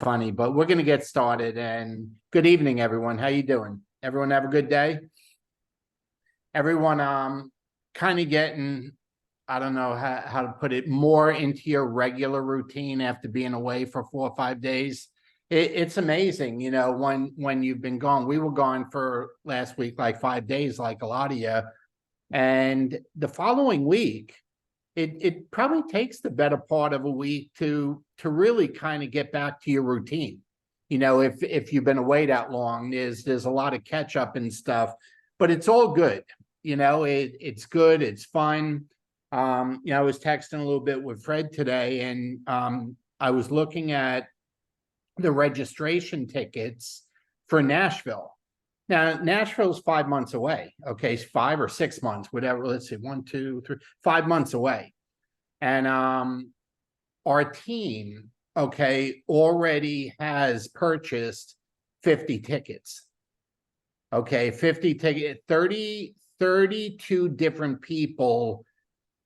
funny, but we're going to get started. And good evening, everyone. How you doing? Everyone have a good day? Everyone kind of getting, I don't know how to put it, more into your regular routine after being away for 4 or 5 days. It's amazing, when you've been gone. We were gone for last week, like 5 days, like a lot of you. And the following week, it probably takes the better part of a week to really kind of get back to your routine. If you've been away that long, there's a lot of catch up and stuff, but it's all good. It's good. It's fun. I was texting a little bit with Fred today, and I was looking at the registration tickets for Nashville. Now, Nashville's 5 months away. Okay, 5 or 6 months, whatever. Let's see, 1, 2, 3, 5 months away. And our team, okay, already has purchased 50 tickets. Okay, 50 tickets, 32 different people.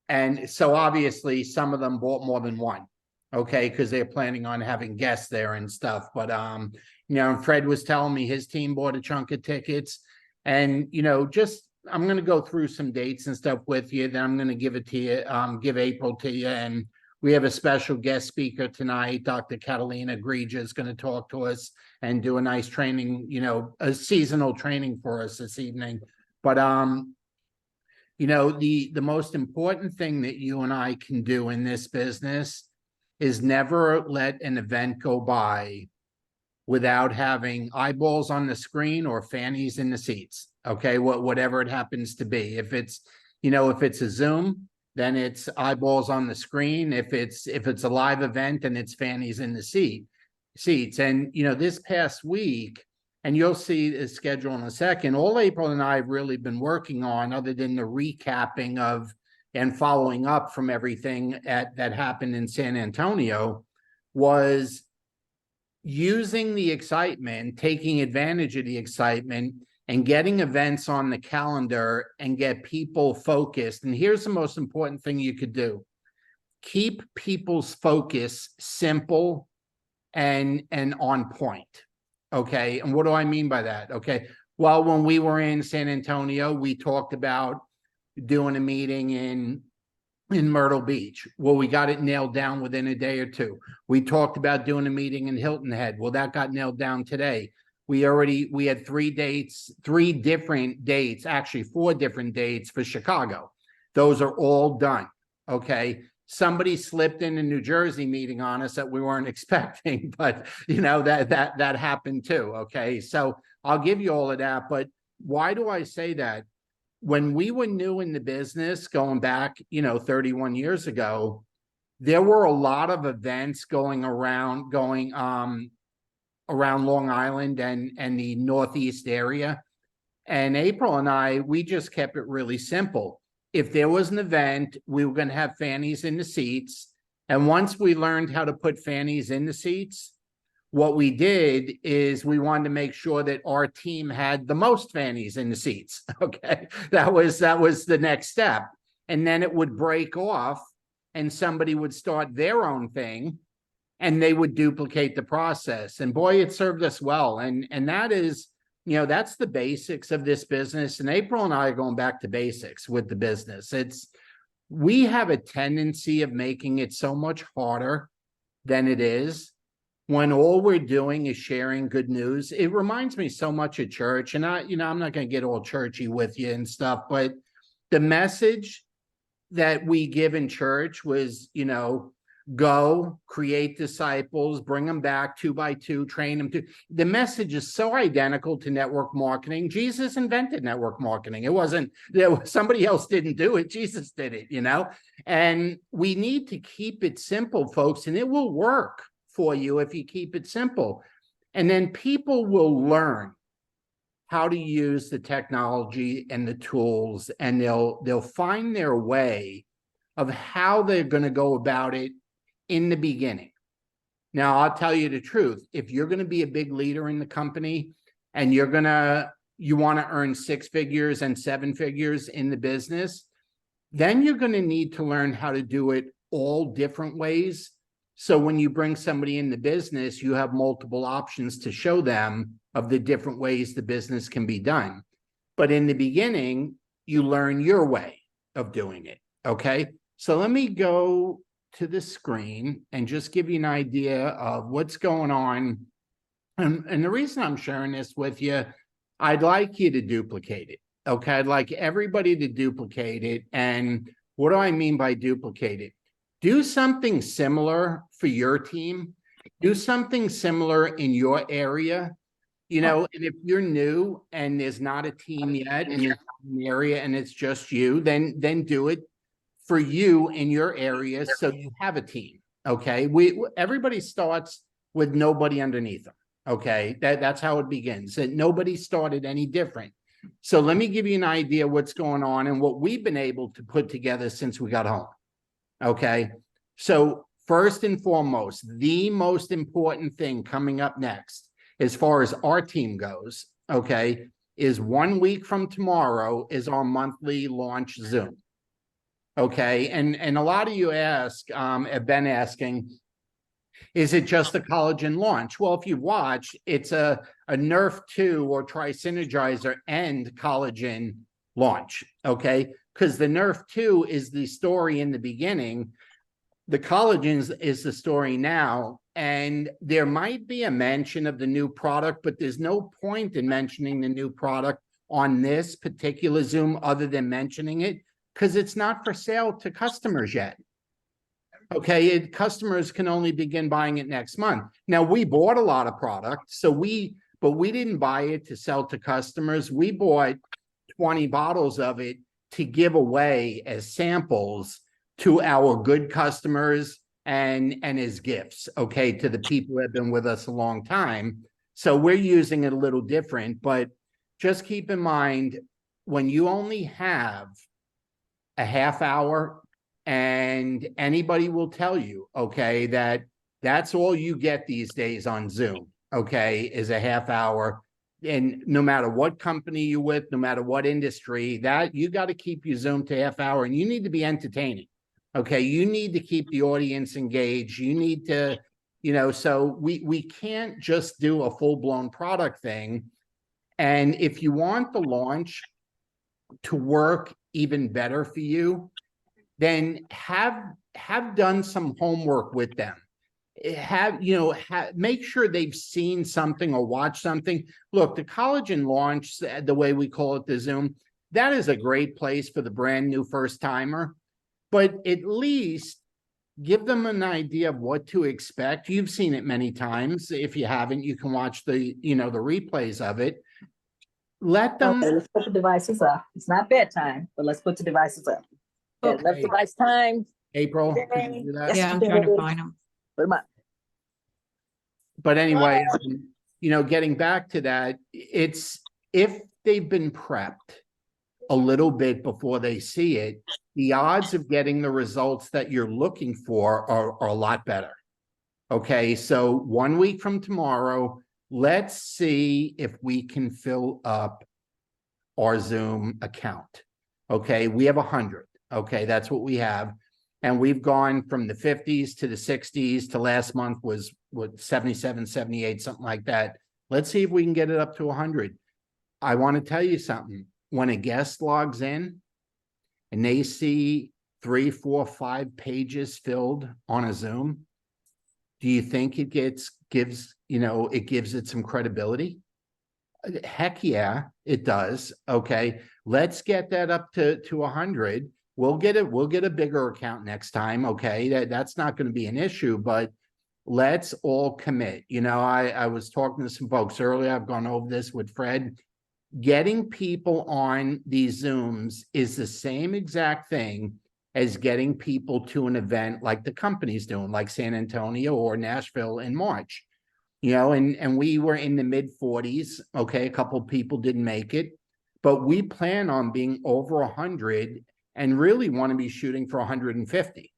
And so obviously some of them bought more than one. Okay, because they're planning on having guests there and stuff. But Fred was telling me his team bought a chunk of tickets. And I'm going to go through some dates and stuff with you. Then I'm going to give it to you, give April to you. And we have a special guest speaker tonight. Dr. Catalina Grija is going to talk to us and do a nice training, a seasonal training for us this evening. But the most important thing that you and I can do in this business is never let an event go by without having eyeballs on the screen or fannies in the seats. Okay, whatever it happens to be. If it's a Zoom, then it's eyeballs on the screen. If it's a live event, then it's fannies in the seats. And this past week, and you'll see the schedule in a second, all April and I have really been working on, other than the recapping of and following up from everything that happened in San Antonio, was using the excitement, taking advantage of the excitement, and getting events on the calendar and get people focused. And here's the most important thing you could do. Keep people's focus simple and on point. Okay. And what do I mean by that? Okay. Well, when we were in San Antonio, we talked about doing a meeting in Myrtle Beach. Well, we got it nailed down within a day or two. We talked about doing a meeting in Hilton Head. Well, that got nailed down today. We had 3 different dates, actually 4 different dates for Chicago. Those are all done. Okay. Somebody slipped in a New Jersey meeting on us that we weren't expecting, but that happened too. Okay. So I'll give you all of that. But why do I say that? When we were new in the business, going back, 31 years ago, there were a lot of events going around Long Island and the Northeast area. And April and I, we just kept it really simple. If there was an event, we were going to have fannies in the seats. And once we learned how to put fannies in the seats, what we did is we wanted to make sure that our team had the most fannies in the seats. Okay. That was the next step. And then it would break off and somebody would start their own thing and they would duplicate the process. And boy, it served us well. And that is, that's the basics of this business. And April and I are going back to basics with the business. We have a tendency of making it so much harder than it is, when all we're doing is sharing good news. It reminds me so much of church. And I'm not going to get all churchy with you and stuff, but the message that we give in church was, go create disciples, bring them back 2 by 2, train them to. The message is so identical to network marketing. Jesus invented network marketing. It wasn't somebody else didn't do it. Jesus did it, and we need to keep it simple, folks, and it will work for you if you keep it simple. And then people will learn how to use the technology and the tools, and they'll find their way of how they're going to go about it in the beginning. Now, I'll tell you the truth. If you're going to be a big leader in the company and you want to earn 6 figures and 7 figures in the business, then you're going to need to learn how to do it all different ways So when you bring somebody in the business, you have multiple options to show them of the different ways the business can be done. But in the beginning, you learn your way of doing it. Okay. So let me go to the screen and just give you an idea of what's going on. And the reason I'm sharing this with you, I'd like you to duplicate it. Okay. I'd like everybody to duplicate it. And what do I mean by duplicate it? Do something similar for your team. Do something similar in your area. You know, and if you're new and there's not a team yet in your area and it's just you, then do it for you in your area so you have a team. Okay. Everybody starts with nobody underneath them. Okay. That's how it begins. That nobody started any different. So let me give you an idea what's going on and what we've been able to put together since we got home. Okay. So first and foremost, the most important thing coming up next, as far as our team goes, okay, is 1 week from tomorrow is our monthly launch Zoom. Okay. And a lot of you ask, have been asking, is it just a collagen launch? Well, if you watch, it's a Nerf 2 or Tri-Synergizer and collagen launch. Okay. Because the Nerf 2 is the story in the beginning. The collagens is the story now. And there might be a mention of the new product, but there's no point in mentioning the new product on this particular Zoom other than mentioning it because it's not for sale to customers yet. Okay, customers can only begin buying it next month. Now, we bought a lot of product, but we didn't buy it to sell to customers. We bought 20 bottles of it to give away as samples to our good customers and as gifts, okay, to the people who have been with us a long time. So we're using it a little different, but just keep in mind when you only have a half hour, and anybody will tell you, okay, that's all you get these days on Zoom, okay, is a half hour. And no matter what company you're with, no matter what industry, that you got to keep your Zoom to half hour and you need to be entertaining. Okay, you need to keep the audience engaged. You need to, you know, so we can't just do a full-blown product thing. And if you want the launch to work even better for you, then have done some homework with them. Make sure they've seen something or watched something. Look, the collagen launch, the way we call it, the Zoom, that is a great place for the brand new first timer. But at least give them an idea of what to expect. You've seen it many times. If you haven't, you can watch the replays of it. Let them. Okay, let's put the devices up. It's not bedtime, but let's put the devices up. Okay. Left device time. April, can you do that? Yeah, I'm trying to find them. Put them up. But anyway, getting back to that, it's if they've been prepped a little bit before they see it, the odds of getting the results that you're looking for are a lot better. Okay, so 1 week from tomorrow, let's see if we can fill up our Zoom account. Okay, we have 100. Okay, that's what we have. And we've gone from the 50s to the 60s to last month was 77, 78, something like that. Let's see if we can get it up to 100. I want to tell you something. When a guest logs in and they see 3, 4, 5 pages filled on a Zoom, do you think it gives it some credibility? Heck yeah, it does. Okay, let's get that up to 100. We'll get a bigger account next time. Okay, that's not going to be an issue, but let's all commit. I was talking to some folks earlier. I've gone over this with Fred. Getting people on these Zooms is the same exact thing as getting people to an event like the company's doing, like San Antonio or Nashville in March. And we were in the mid 40s. Okay, a couple of people didn't make it, but we plan on being over 100 and really want to be shooting for 150.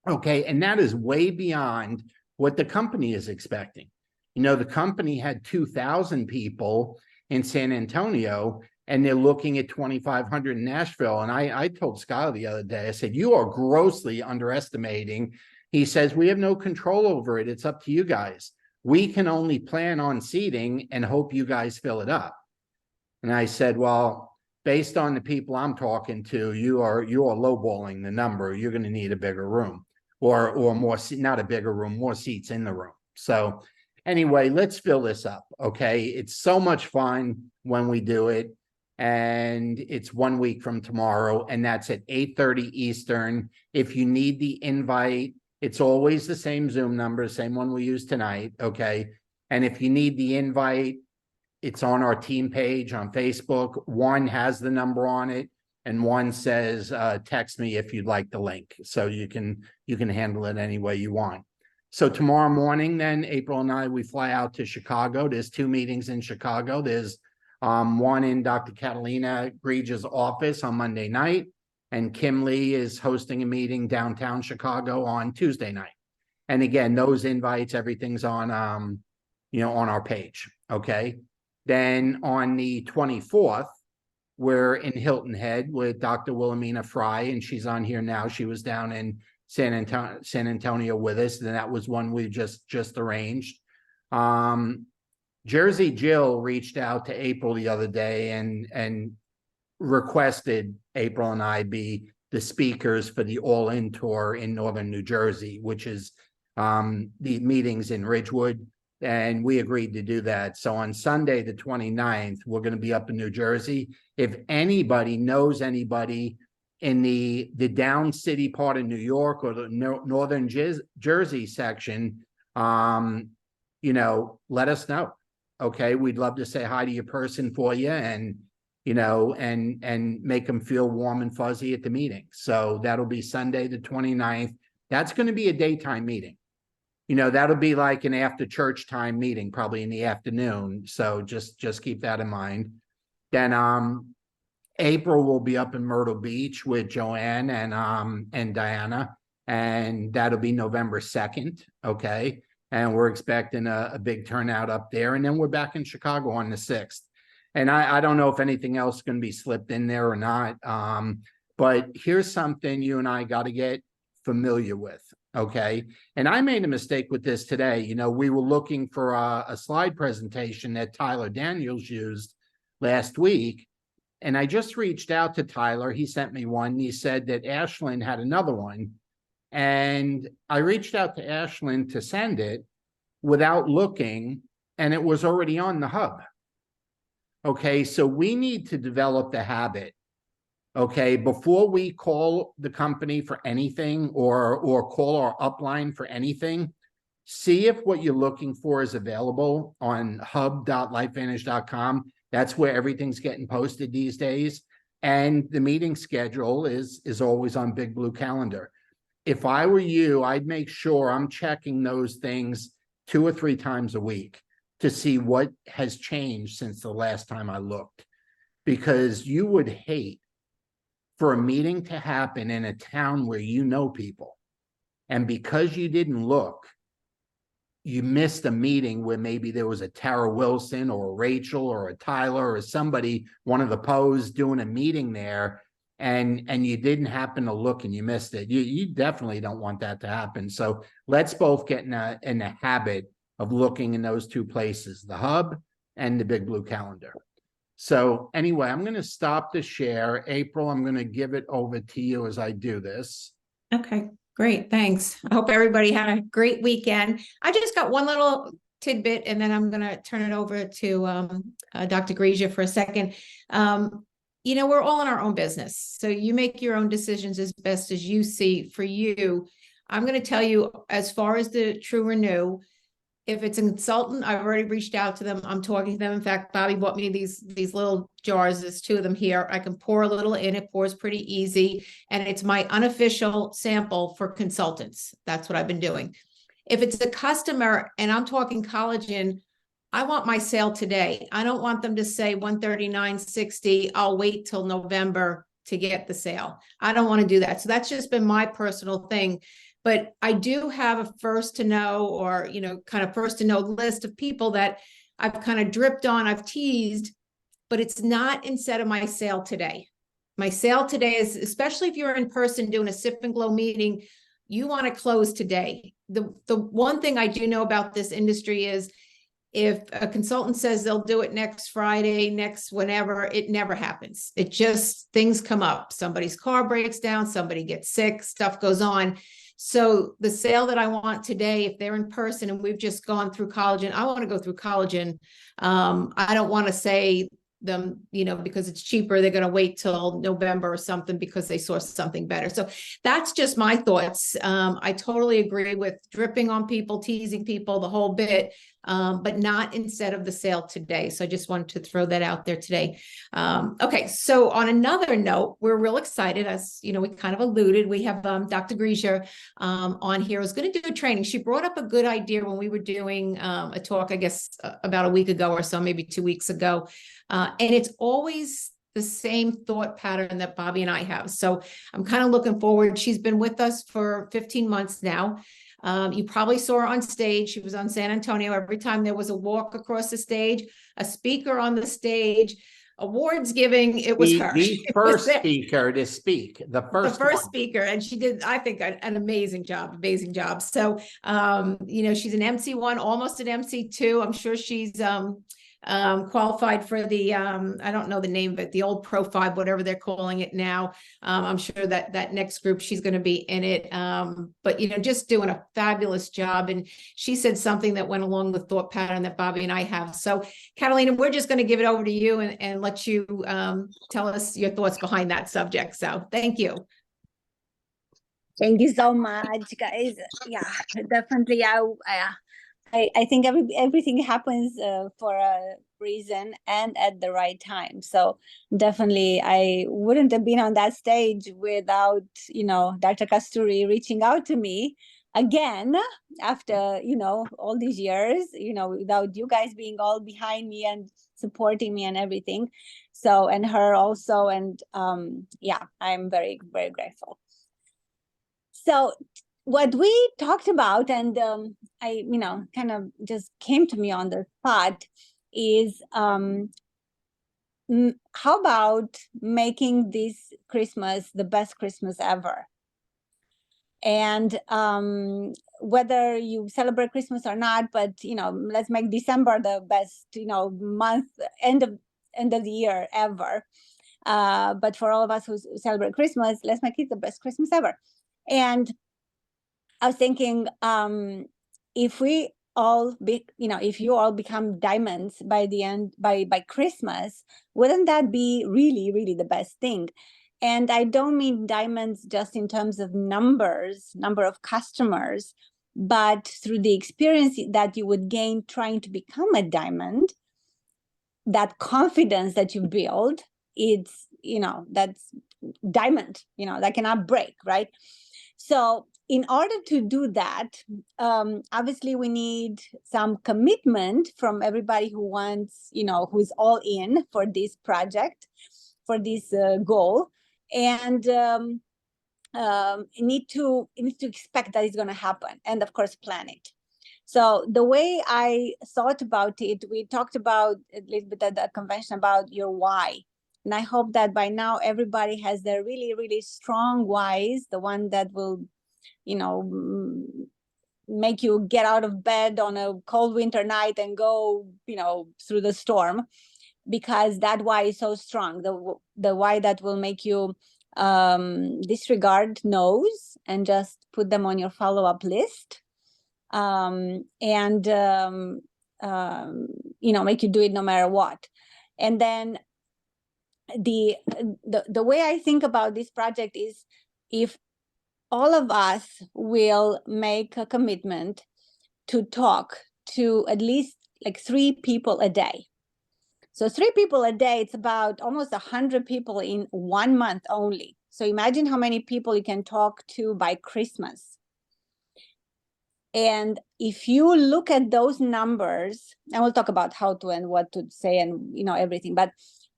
Okay, and that is way beyond what the company is expecting. The company had 2,000 people in San Antonio, and they're looking at 2,500 in Nashville. And I told Scott the other day, I said, you are grossly underestimating He says, we have no control over it. It's up to you guys. We can only plan on seating and hope you guys fill it up. And I said, well, based on the people I'm talking to, you are lowballing the number. You're going to need a bigger room or more, not a bigger room, more seats in the room. So anyway, let's fill this up. Okay. It's so much fun when we do it. And it's 1 week from tomorrow, and that's at 8:30 Eastern. If you need the invite, it's always the same Zoom number, same one we use tonight. Okay. And if you need the invite, it's on our team page on Facebook. One has the number on it, and one says, text me if you'd like the link. So you can handle it any way you want. So tomorrow morning, then April and I, we fly out to Chicago. There's 2 meetings in Chicago. There's one in Dr. Catalina Grija's office on Monday night, and Kim Lee is hosting a meeting downtown Chicago on Tuesday night. And again, those invites, everything's on, on our page. Okay. Then on the 24th, we're in Hilton Head with Dr. Wilhelmina Fry, and she's on here now. She was down in San Antonio with us, and that was one we just arranged. Jersey Jill reached out to April the other day and requested April and I be the speakers for the All In Tour in Northern New Jersey, which is the meetings in Ridgewood. And we agreed to do that. So on Sunday, the 29th, we're going to be up in New Jersey. If anybody knows anybody in the down city part of New York or the Northern Jersey section, let us know. Okay. We'd love to say hi to your person for you and make them feel warm and fuzzy at the meeting. So that'll be Sunday, the 29th. That's going to be a daytime meeting. That'll be like an after church time meeting, probably in the afternoon. So just keep that in mind. Then April will be up in Myrtle Beach with Joanne and Diana, and that'll be November 2nd. Okay. And we're expecting a big turnout up there. And then we're back in Chicago on the 6th. And I don't know if anything else is going to be slipped in there or not. But here's something you and I got to get familiar with. Okay. And I made a mistake with this today. We were looking for a slide presentation that Tyler Daniels used last week. And I just reached out to Tyler. He sent me one. He said that Ashlyn had another one. And I reached out to Ashlyn to send it without looking, and it was already on the hub. Okay, so we need to develop the habit. Okay, before we call the company for anything or call our upline for anything, see if what you're looking for is available on hub.lifevantage.com. That's where everything's getting posted these days. And the meeting schedule is always on Big Blue Calendar. If I were you, I'd make sure I'm checking those things 2 or 3 times a week to see what has changed since the last time I looked. Because you would hate for a meeting to happen in a town where you know people. And because you didn't look, you missed a meeting where maybe there was a Tara Wilson or a Rachel or a Tyler or somebody, one of the Poes doing a meeting there, and you didn't happen to look and you missed it. You definitely don't want that to happen. So let's both get in the habit of looking in those 2 places, the hub and the Big Blue Calendar. So anyway, I'm going to stop the share. April, I'm going to give it over to you as I do this. Okay, great. Thanks. I hope everybody had a great weekend. I just got one little tidbit, and then I'm going to turn it over to Dr. Grija for a second. We're all in our own business. So you make your own decisions as best as you see for you. I'm going to tell you, as far as the True Renew, if it's a consultant, I've already reached out to them. I'm talking to them. In fact, Bobby bought me these little jars. There's 2 of them here. I can pour a little in. It pours pretty easy. And it's my unofficial sample for consultants. That's what I've been doing. If it's a customer and I'm talking collagen, I want my sale today. I don't want them to say $139.60. I'll wait till November to get the sale. I don't want to do that. So that's just been my personal thing. But I do have a first to know or, kind of first to know list of people that I've kind of dripped on, I've teased, but it's not instead of my sale today. My sale today is, especially if you're in person doing a Sip and Glow meeting, you want to close today. The one thing I do know about this industry is if a consultant says they'll do it next Friday, next whenever, it never happens. It just, things come up. Somebody's car breaks down, somebody gets sick, stuff goes on. So the sale that I want today, if they're in person and we've just gone through collagen, I want to go through collagen. I don't want to say them, you know, because it's cheaper, they're going to wait till November or something because they saw something better. So that's just my thoughts. I totally agree with dripping on people, teasing people, the whole bit, but not instead of the sale today. So I just wanted to throw that out there today. Okay, so on another note, we're real excited, as you know, we kind of alluded, we have Dr. Grija on here, who's going to do a training. She brought up a good idea when we were doing a talk, I guess, about a week ago or so, maybe 2 weeks ago. And it's always the same thought pattern that Bobby and I have. So I'm kind of looking forward. She's been with us for 15 months now. You probably saw her on stage. She was on San Antonio. Every time there was a walk across the stage, a speaker on the stage, awards giving, it was her. The first speaker to speak, the first one. Speaker, and she did, I think, an amazing job. So, you know, she's an MC1, almost an MC2. I'm sure she's qualified for the I don't know the name of it, the old Pro 5, whatever they're calling it now. I'm sure that next group she's going to be in it, but you know, just doing a fabulous job. And she said something that went along the thought pattern that Bobby and I have. So Catalina, we're just going to give it over to you and let you tell us your thoughts behind that subject. So thank you. Thank you so much, guys. Yeah, definitely. I think everything happens for a reason and at the right time. So definitely, I wouldn't have been on that stage without, you know, Dr. Kasturi reaching out to me again after, you know, all these years, you know, without you guys being all behind me and supporting me and everything. So, and her also, and yeah, I'm very, very grateful. So what we talked about, and I, you know, kind of just came to me on the spot, is how about making this Christmas the best Christmas ever? And whether you celebrate Christmas or not, but you know, let's make December the best, you know, month, end of the year ever. But for all of us who celebrate Christmas, let's make it the best Christmas ever. And I was thinking, if we all if you all become diamonds by the end, by Christmas, wouldn't that be really, really the best thing? And I don't mean diamonds just in terms of number of customers, but through the experience that you would gain trying to become a diamond, that confidence that you build, it's, you know, that's diamond, you know, that cannot break, right? So in order to do that, obviously we need some commitment from everybody who wants, you know, who's all in for this project, for this goal, and need to expect that it's going to happen, and of course plan it. So the way I thought about it, we talked about a little bit at the convention about your why. And I hope that by now everybody has their really, really strong whys, the one that will, you know, make you get out of bed on a cold winter night and go, you know, through the storm, because that why is so strong. The why that will make you disregard no's and just put them on your follow-up list, and you know, make you do it no matter what. And then the way I think about this project is, if all of us will make a commitment to talk to at least like 3 people a day. So 3 people a day, it's about almost 100 people in 1 month only. So imagine how many people you can talk to by Christmas. And if you look at those numbers, and we'll talk about how to and what to say and, you know, everything, but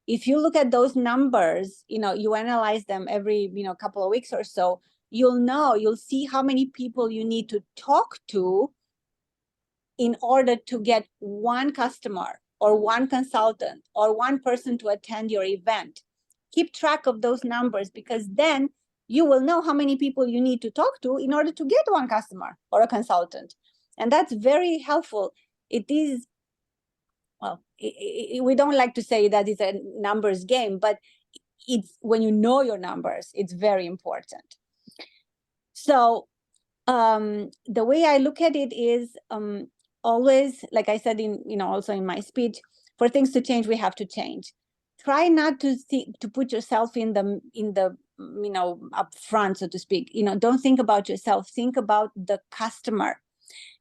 if you look at those numbers, you know, you analyze them every, you know, couple of weeks or so, you'll see how many people you need to talk to in order to get 1 customer or 1 consultant or 1 person to attend your event. Keep track of those numbers, because then you will know how many people you need to talk to in order to get one customer or a consultant. And that's very helpful. It is, well, we don't like to say that it's a numbers game, but it's when you know your numbers, it's very important. So the way I look at it is always, like I said also in my speech, for things to change, we have to change. Try not to put yourself in the up front, so to speak. Don't think about yourself. Think about the customer,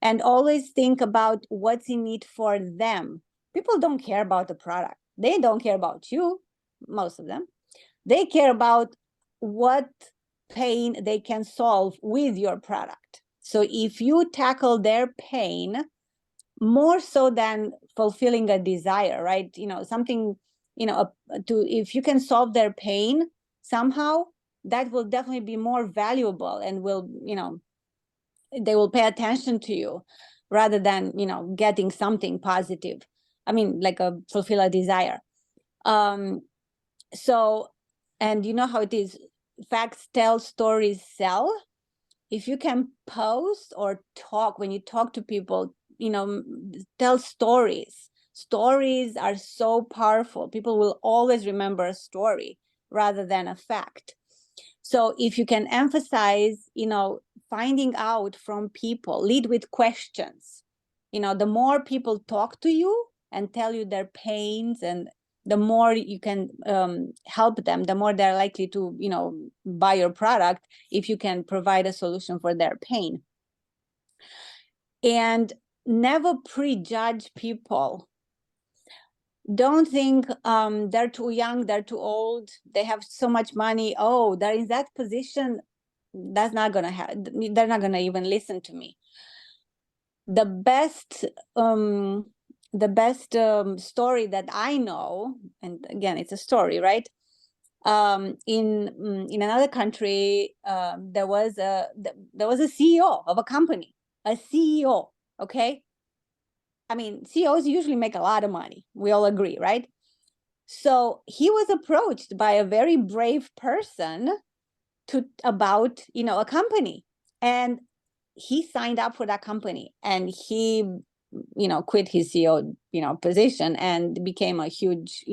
and always think about what's in it for them. People don't care about the product. They don't care about you, most of them. They care about what pain they can solve with your product. So if you tackle their pain more so than fulfilling a desire, right? Something, if you can solve their pain somehow, that will definitely be more valuable and will, they will pay attention to you rather than, getting something positive. I mean, like fulfill a desire. So, and you know how it is, facts tell, stories sell. If you can post or talk, when you talk to people, tell stories. Stories are so powerful. People will always remember a story rather than a fact. So if you can emphasize, finding out from people, lead with questions. The more people talk to you and tell you their pains, and the more you can help them, the more they're likely to, buy your product if you can provide a solution for their pain. And never prejudge people. Don't think they're too young, they're too old, they have so much money. Oh, they're in that position. That's not gonna happen. They're not gonna even listen to me. The best story that I know, and again, it's a story, right? In another country, there was a CEO of a company, a CEO. Okay, I mean, CEOs usually make a lot of money. We all agree, right? So he was approached by a very brave person about a company, and he signed up for that company, and he quit his CEO position and became a huge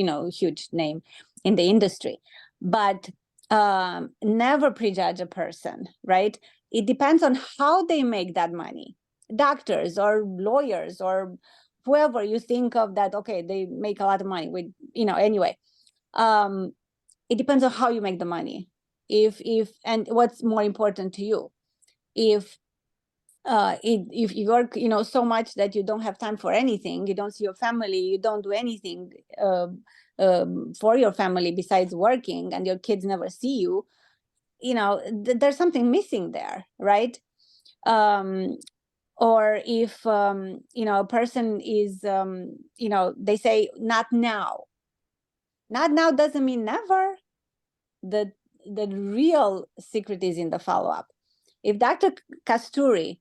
name in the industry. But never prejudge a person, right? It depends on how they make that money. Doctors or lawyers or whoever you think of that, okay, they make a lot of money with, anyway, it depends on how you make the money. If and what's more important to you. If you work, so much that you don't have time for anything, you don't see your family, you don't do anything for your family besides working, and your kids never see you, there's something missing there, right? Or if a person is they say not now. Not now doesn't mean never. The real secret is in the follow-up. If Dr. Kasturi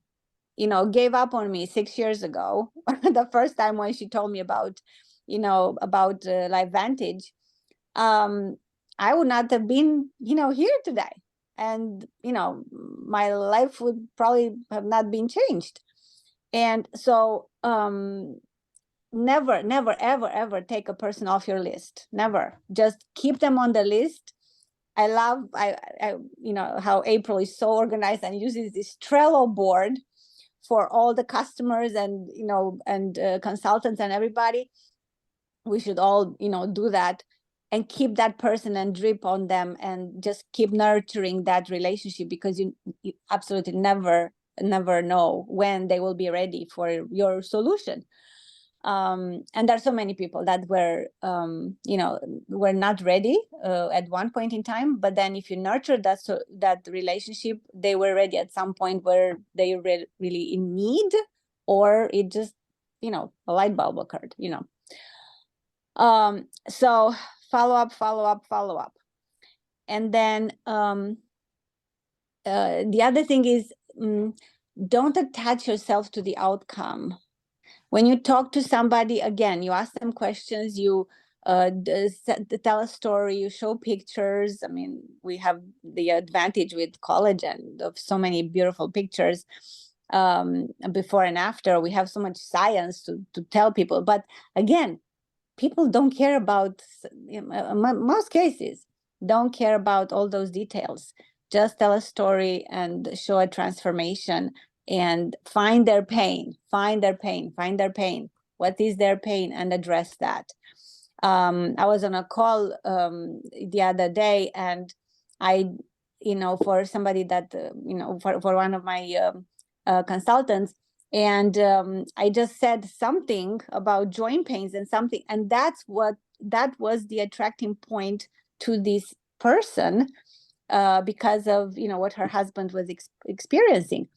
gave up on me 6 years ago, the first time when she told me about LifeVantage, I would not have been here today, and my life would probably have not been changed. And so never ever take a person off your list. Never. Just keep them on the list. I love how April is so organized and uses this Trello board for all the customers and consultants and everybody. We should all do that and keep that person and drip on them and just keep nurturing that relationship, because you absolutely never know when they will be ready for your solution. And there's so many people that were not ready at one point in time, but then if you nurture that relationship, they were ready at some point where they were really in need, or it just a light bulb occurred. So follow up, and then the other thing is, don't attach yourself to the outcome. When you talk to somebody, again, you ask them questions, you tell a story, you show pictures. I mean, we have the advantage with college and of so many beautiful pictures before and after. We have so much science to tell people. But again, people don't care about, most cases, don't care about all those details. Just tell a story and show a transformation and find their pain, find their pain, find their pain. What is their pain, and address that. I was on a call the other day, and I, for somebody that, for one of my consultants, and I just said something about joint pains and something, and that was the attracting point to this person because of what her husband was experiencing.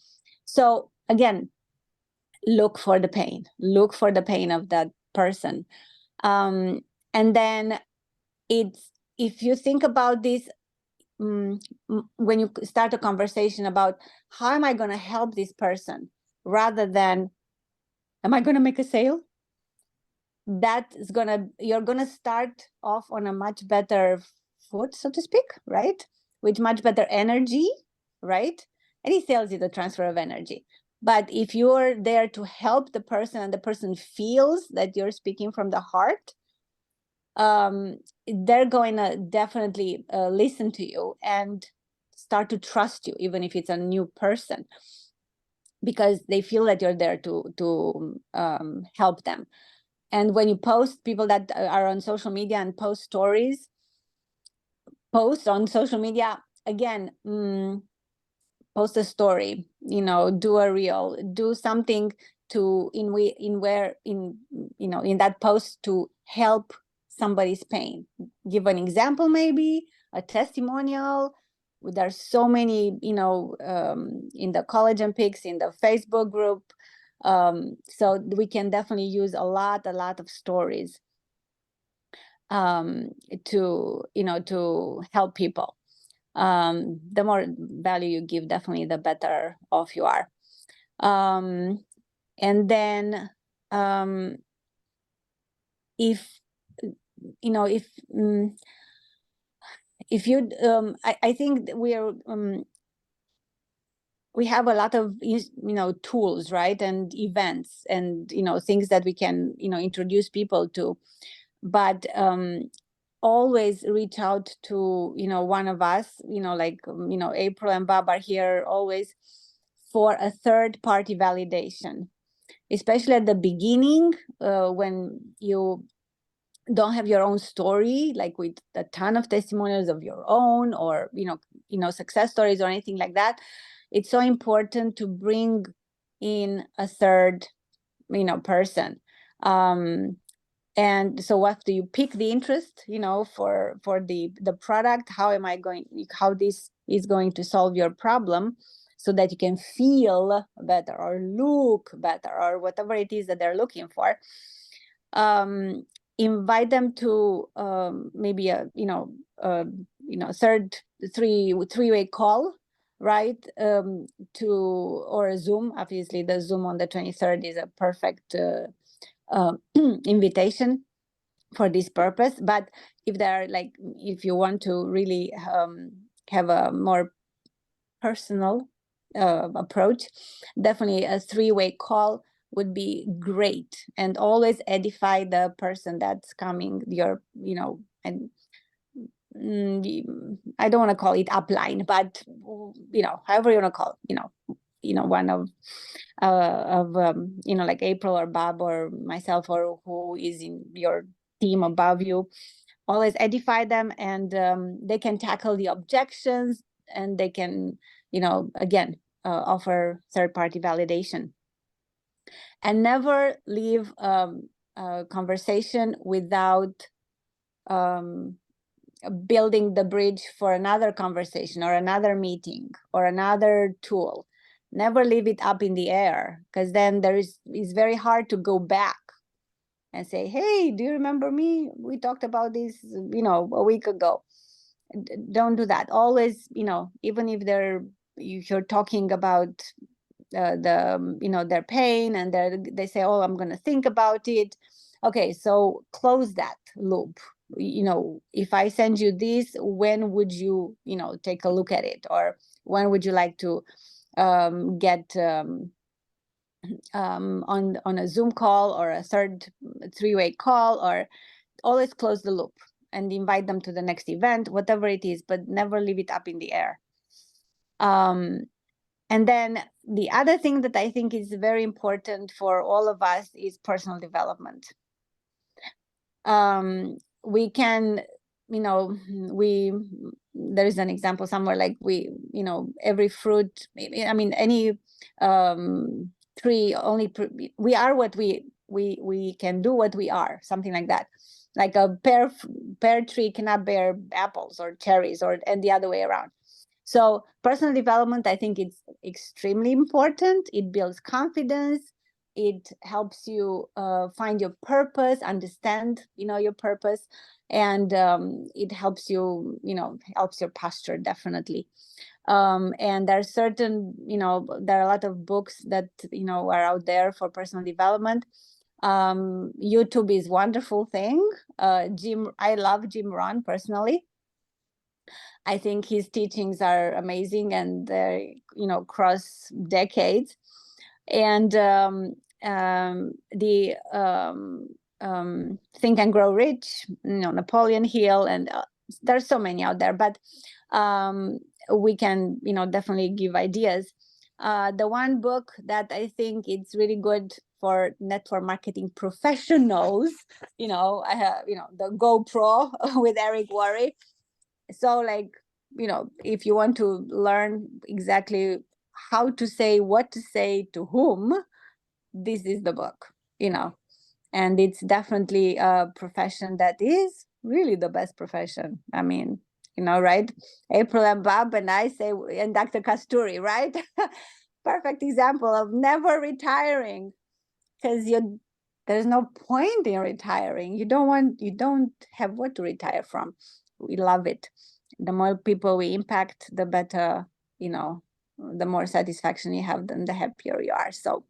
So again, look for the pain of that person. And then if you think about this, when you start a conversation about how am I going to help this person, rather than am I going to make a sale, you're going to start off on a much better foot, so to speak, right? With much better energy, right? Any sales is a transfer of energy. But if you're there to help the person and the person feels that you're speaking from the heart, they're going to definitely listen to you and start to trust you, even if it's a new person, because they feel that you're there to help them. And when you post, people that are on social media and post stories, post on social media, again, post a story, do a reel, do something in that post to help somebody's pain. Give an example, maybe a testimonial. There's so many, in the Collagen Pics, in the Facebook group. So we can definitely use a lot of stories to help people. The more value you give, definitely the better off you are. And then if you I think we have a lot of tools, right, and events and things that we can introduce people to, but always reach out to one of us, like April and Bob are here always for a third party validation, especially at the beginning, when you don't have your own story, like with a ton of testimonials of your own, or success stories or anything like that. It's so important to bring in a third person. And so after you pick the interest, for the product, how this is going to solve your problem, so that you can feel better or look better or whatever it is that they're looking for. Invite them to maybe a third three-way call, right? Or a Zoom. Obviously, the Zoom on the 23rd is a perfect invitation for this purpose. But if you want to really have a more personal approach, definitely a three-way call would be great. And always edify the person that's coming, and I don't want to call it upline, but however you want to call it, one of like April or Bob or myself, or who is in your team above you. Always edify them, and they can tackle the objections, and they can again offer third-party validation. And never leave a conversation without building the bridge for another conversation or another meeting or another tool. Never leave it up in the air, because then it's very hard to go back and say, hey, do you remember me? We talked about this, a week ago. Don't do that. Always, even if you're talking about their pain, and they say, oh, I'm going to think about it. okay, so close that loop. You know, if I send you this, when would you, you know, take a look at it? Or when would you like to get on a Zoom call or a three-way call? Or always close the loop and invite them to the next event, whatever it is, but never leave it up in the air. And then the other thing that I think is very important for all of us is personal development. We can, you know, there is an example somewhere, like you know, every fruit, I mean, any tree, we are what we can do what we are, something like that. Like a pear tree cannot bear apples or cherries, and the other way around. So personal development, I think it's extremely important. It builds confidence. It helps you find your purpose, understand, you know, your purpose, and it helps you, you know, helps your posture, definitely. And there are certain, you know, there are a lot of books that, you know, are out there for personal development. YouTube is wonderful thing. I love Jim Rohn personally. I think his teachings are amazing, and they're, you know, cross decades. And the Think and Grow Rich, you know, Napoleon Hill, and there's so many out there, but we can, you know, definitely give ideas. The one book that I think it's really good for network marketing professionals, you know, I have, you know, the GoPro with Eric Worre. So, like, you know, if you want to learn exactly how to say what to say to whom, this is the book, you know. And it's definitely a profession that is really the best profession. I mean, you know, right? April and Bob and I say, and Dr. Kasturi, right? Perfect example of never retiring, because there's no point in retiring. You don't have what to retire from. We love it. The more people we impact, the better, you know, the more satisfaction you have, then the happier you are. So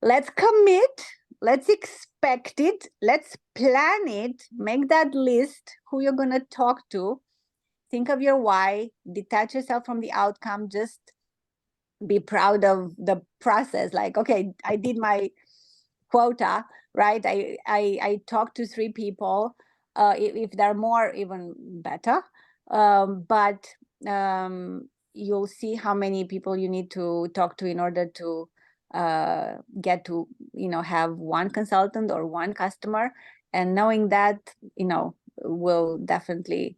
let's commit, let's expect it, let's plan it, make that list, who you're going to talk to, think of your why, detach yourself from the outcome, just be proud of the process. Like, okay, I did my quota, right? I talked to 3 people. If there are more, even better. But you'll see how many people you need to talk to in order to get to, you know, have one consultant or one customer. And knowing that, you know, will definitely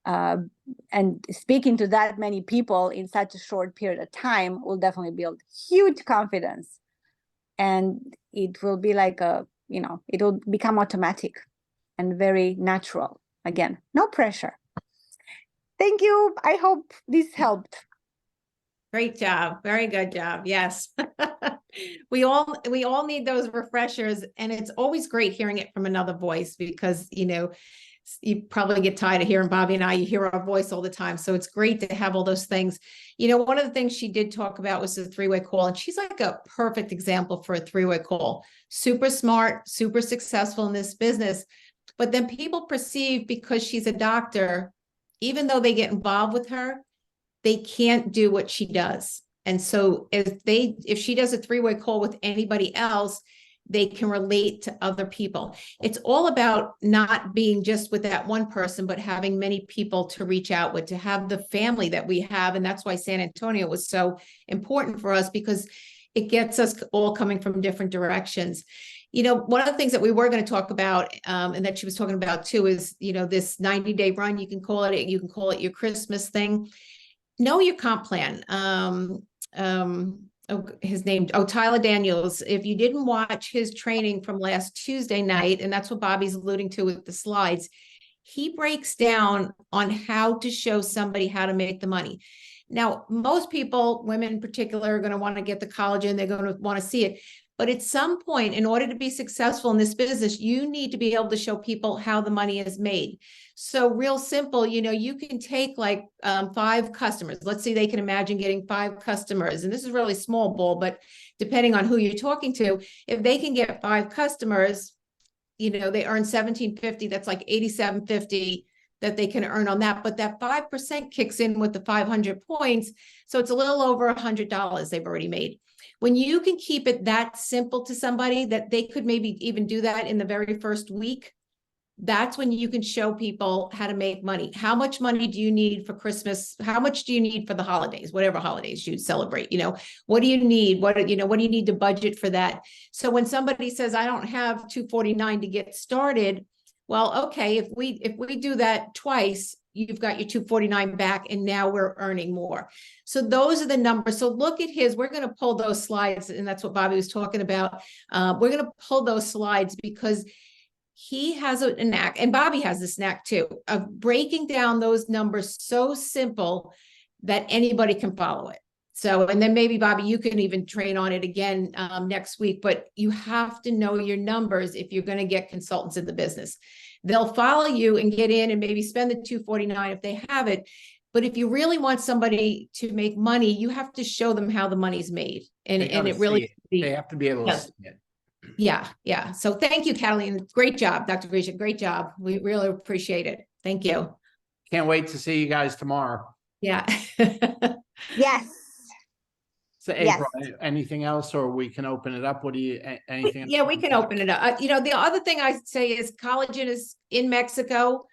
and speaking to that many people in such a short period of time will definitely build huge confidence. And it will be like you know, it will become automatic and very natural. Again, no pressure. Thank you. I hope this helped. Great job. Very good job. Yes. We all need those refreshers, and it's always great hearing it from another voice, because, you know, you probably get tired of hearing Bobby and I, you hear our voice all the time. So it's great to have all those things. You know, one of the things she did talk about was the 3-way call, and she's like a perfect example for a 3-way call. Super smart, super successful in this business. But then people perceive, because she's a doctor, even though they get involved with her, they can't do what she does. And so if she does a 3-way call with anybody else, they can relate to other people. It's all about not being just with that one person, but having many people to reach out with, to have the family that we have. And that's why San Antonio was so important for us, because it gets us all coming from different directions. You know, one of the things that we were going to talk about, and that she was talking about too, is, you know, this 90-day run. You can call it your Christmas thing. Know your comp plan. Tyler Daniels. If you didn't watch his training from last Tuesday night, and that's what Bobby's alluding to with the slides, he breaks down on how to show somebody how to make the money. Now, most people, women in particular, are going to want to get the collagen. They're going to want to see it. But at some point, in order to be successful in this business, you need to be able to show people how the money is made. So real simple, you know, you can take like 5 customers. Let's say they can imagine getting 5 customers. And this is really small ball, but depending on who you're talking to, if they can get 5 customers, they earn 1750, that's like 8750 that they can earn on that. But that 5% kicks in with the 500 points. So it's a little over $100 they've already made. When you can keep it that simple to somebody that they could maybe even do that in the very first week, that's when you can show people how to make money. How much money do you need for Christmas? How much do you need for the holidays, whatever holidays you celebrate? What do you need? What do you need to budget for that? So when somebody says, I don't have $249 to get started, well, okay, if we do that twice, you've got your $249 back, and now we're earning more. So those are the numbers. So look at his, we're going to pull those slides, and that's what Bobby was talking about. We're going to pull those slides because he has a knack, and Bobby has this knack too, of breaking down those numbers so simple that anybody can follow it. So, and then maybe Bobby, you can even train on it again next week, but you have to know your numbers if you're going to get consultants in the business. They'll follow you and get in and maybe spend the $249 if they have it. But if you really want somebody to make money, you have to show them how the money's made. And it really, they have to be able to see it. Yeah. So thank you, Catalina. Great job, Dr. Grija. Great job. We really appreciate it. Thank you. Can't wait to see you guys tomorrow. Yeah. Yes. So April, anything else, or we can open it up? What do you, anything? Yeah, we can open it up. The other thing I say is collagen is in Mexico,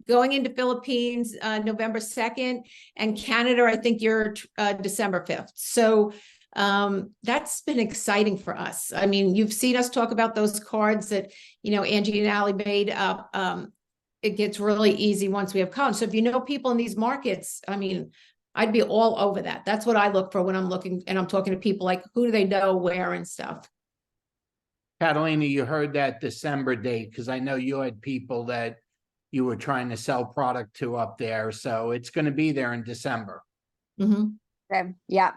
going into Philippines, November 2nd, and Canada, I think you're December 5th. So that's been exciting for us. I mean, you've seen us talk about those cards that, Angie and Allie made up. It gets really easy once we have collagen. So if you know people in these markets, I mean, I'd be all over that. That's what I look for when I'm looking and I'm talking to people, like, who do they know, where, and stuff. Catalina, you heard that December date, because I know you had people that you were trying to sell product to up there. So it's going to be there in December. Mm-hmm. Okay. Yeah.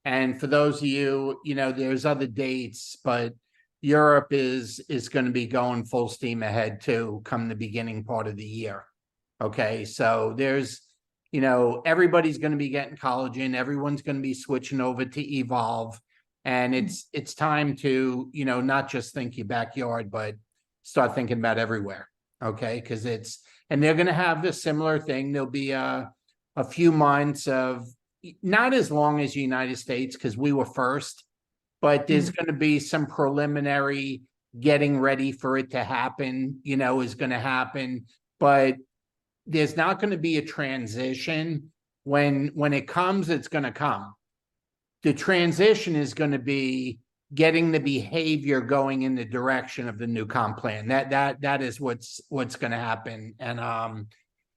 And for those of you, there's other dates, but Europe is going to be going full steam ahead too, come the beginning part of the year. Okay. So there's, everybody's going to be getting collagen. Everyone's going to be switching over to Evolve. And it's time to, not just think your backyard, but start thinking about everywhere. Okay. Because and they're going to have this similar thing. There'll be a few months of, not as long as the United States, because we were first, but there's going to be some preliminary getting ready for it to happen, is going to happen. But there's not going to be a transition. When it comes, it's going to come. The transition is going to be getting the behavior going in the direction of the new comp plan. That is what's going to happen. And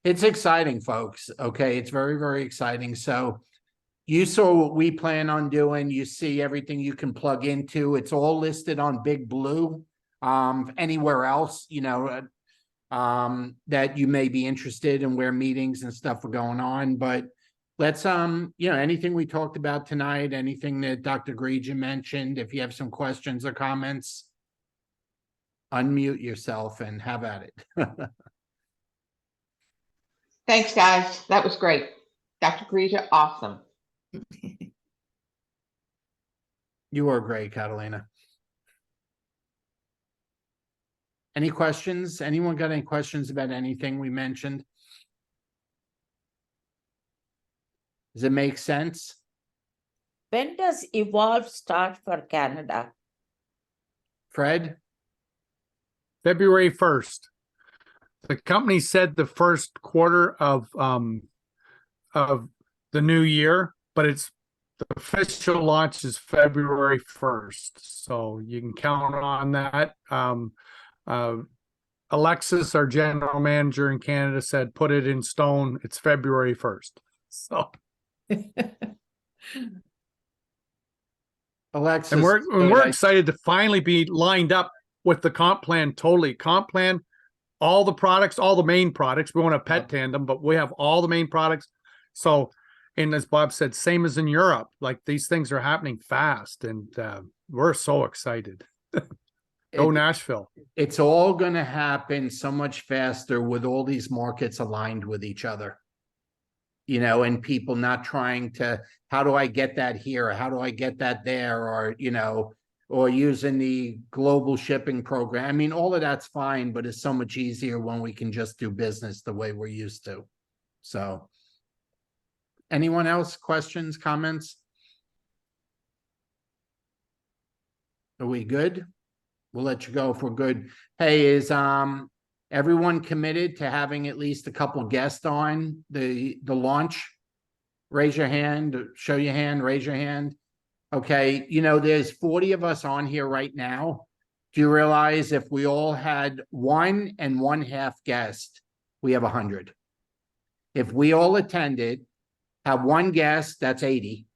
it's exciting, folks. Okay. It's very, very exciting. So you saw what we plan on doing. You see everything you can plug into. It's all listed on Big Blue. Anywhere else, that you may be interested in, where meetings and stuff are going on. But let's, anything we talked about tonight, anything that Dr. Grija mentioned, if you have some questions or comments, unmute yourself and have at it. Thanks, guys. That was great. Dr. Grija, awesome. You were great, Catalina. Any questions? Anyone got any questions about anything we mentioned? Does it make sense? When does Evolve start for Canada? Fred? February 1st. The company said the first quarter of the new year, but the official launch is February 1st. So you can count on that. Alexis, our general manager in Canada, said, put it in stone. It's February 1st. So Alexis, and we're excited to finally be lined up with the comp plan. Totally comp plan, all the products, all the main products. We want a pet tandem, but we have all the main products. So, and as Bob said, same as in Europe, like these things are happening fast, and we're so excited. Go Nashville. It's all going to happen so much faster with all these markets aligned with each other. And people not trying to, how do I get that here? How do I get that there? Or, or using the global shipping program. I mean, all of that's fine, but it's so much easier when we can just do business the way we're used to. So anyone else, questions, comments? Are we good? We'll let you go if we're good. Hey, is everyone committed to having at least a couple guests on the launch? Raise your hand, show your hand, raise your hand. Okay, you know, there's 40 of us on here right now. Do you realize if we all had 1 1/2 guest, we have 100. If we all attended, have 1 guest, that's 80.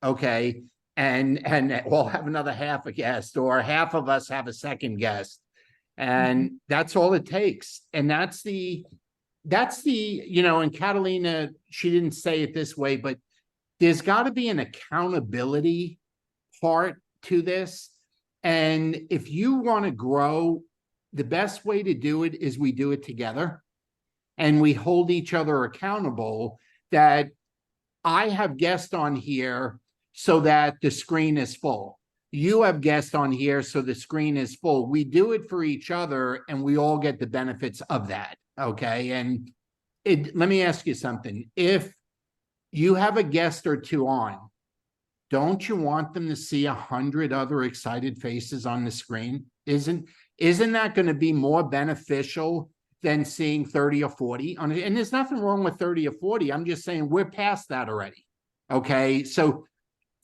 Okay, and we'll have another half a guest, or half of us have a second guest. And that's all it takes. And that's the, you know, and Catalina, she didn't say it this way, but there's got to be an accountability part to this. And if you want to grow, the best way to do it is we do it together and we hold each other accountable. That I have guests on here so that the screen is full. You have guests on here so the screen is full. We do it for each other and we all get the benefits of that. Okay. And let me ask you something. If you have a guest or two on, don't you want them to see 100 other excited faces on the screen? Isn't that going to be more beneficial than seeing 30 or 40 on it? And there's nothing wrong with 30 or 40. I'm just saying we're past that already. Okay. So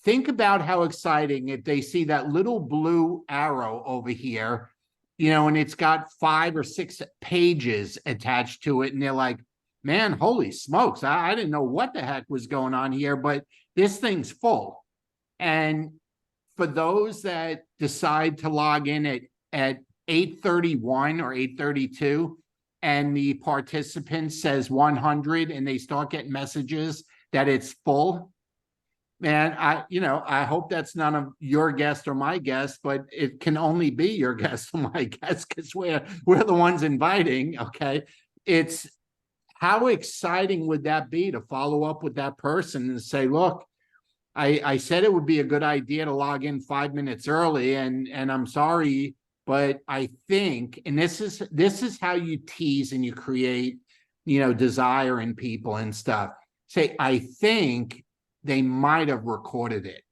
think about how exciting if they see that little blue arrow over here, you know, and it's got 5 or 6 pages attached to it. And they're like, man, holy smokes. I didn't know what the heck was going on here, but this thing's full. And for those that decide to log in at 8:31 or 8:32, and the participant says 100 and they start getting messages that it's full, man, I hope that's none of your guest or my guest, but it can only be your guest or my guest because we're the ones inviting. Okay. It's how exciting would that be to follow up with that person and say, look, I said it would be a good idea to log in 5 minutes early, and I'm sorry, but I think, and this is how you tease and you create, you know, desire in people and stuff. Say, I think they might have recorded it.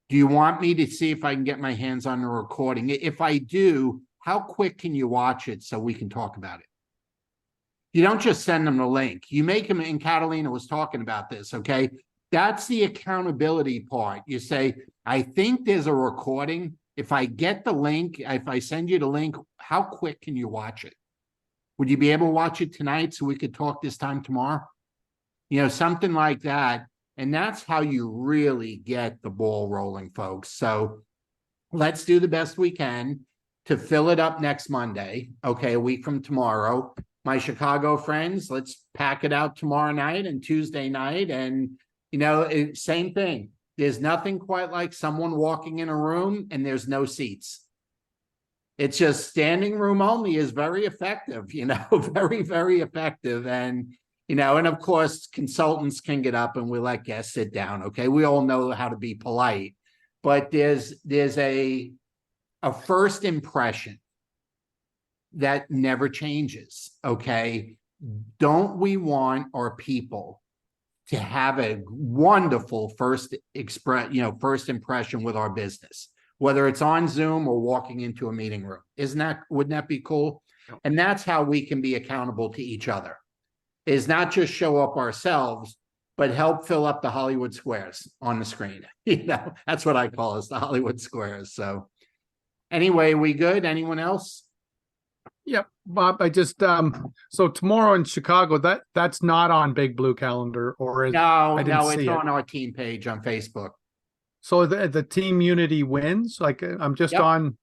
Do you want me to see if I can get my hands on the recording? If I do, how quick can you watch it so we can talk about it? You don't just send them the link. You make them, and Catalina was talking about this, okay? That's the accountability part. You say, I think there's a recording. If I get the link, if I send you the link, how quick can you watch it? Would you be able to watch it tonight so we could talk this time tomorrow? You know, something like that. And that's how you really get the ball rolling, folks. So let's do the best we can to fill it up next Monday. Okay, a week from tomorrow. My Chicago friends, let's pack it out tomorrow night and Tuesday night. And, you know, same thing. There's nothing quite like someone walking in a room and there's no seats. It's just standing room only is very effective, you know, very, very effective. And, you know, and of course, consultants can get up and we let guests sit down. Okay. We all know how to be polite, but there's a first impression that never changes. Okay. Don't we want our people to have a wonderful first impression with our business, whether it's on Zoom or walking into a meeting room? Wouldn't that be cool? Yep. And that's how we can be accountable to each other, is not just show up ourselves, but help fill up the Hollywood squares on the screen. You know, that's what I call us, the Hollywood squares. So anyway, we good? Anyone else? Yep, Bob, I just so tomorrow in Chicago, that's not on Big Blue Calendar, or No, it's on our team page on Facebook. So the Team Unity wins. Like I'm just I'm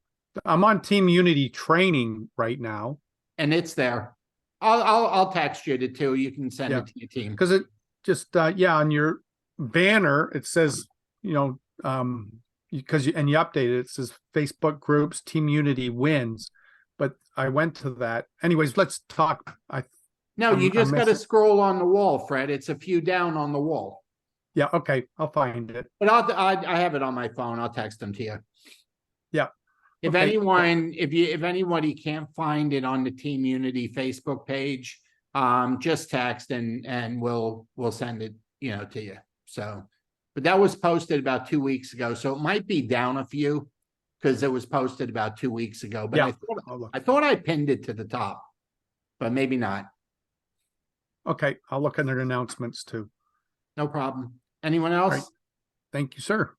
on Team Unity training right now, and it's there. I'll text you the two. You can send it to your team because it just on your banner it says, you know, because you update it. It says Facebook groups Team Unity wins. But I went to that. Anyways, let's talk. You just got to scroll on the wall, Fred. It's a few down on the wall. Yeah, okay, I'll find it. But I have it on my phone. I'll text them to you. Yeah. If Okay. anyone, if anybody can't find it on the Team Unity Facebook page, just text and we'll send it, to you. So, but that was posted about 2 weeks ago, so it might be down a few because it was posted about 2 weeks ago. But Yeah, I'll look. I thought I pinned it to the top, but maybe not. Okay, I'll look under announcements too. No problem. Anyone else? Right. Thank you, sir.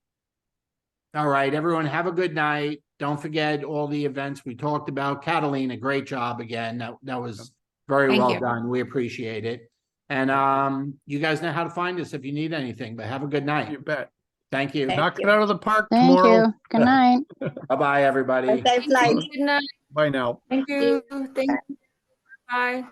All right, everyone, have a good night. Don't forget all the events we talked about. Catalina, great job again. That was very Thank well you. done. We appreciate it. And you guys know how to find us if you need anything, but have a good night. You bet. Thank you. Knock it out of the park Thank tomorrow. you. Good night. Bye-bye, everybody. Safe flight. Good night. Bye now. Thank you. Thank you. Bye.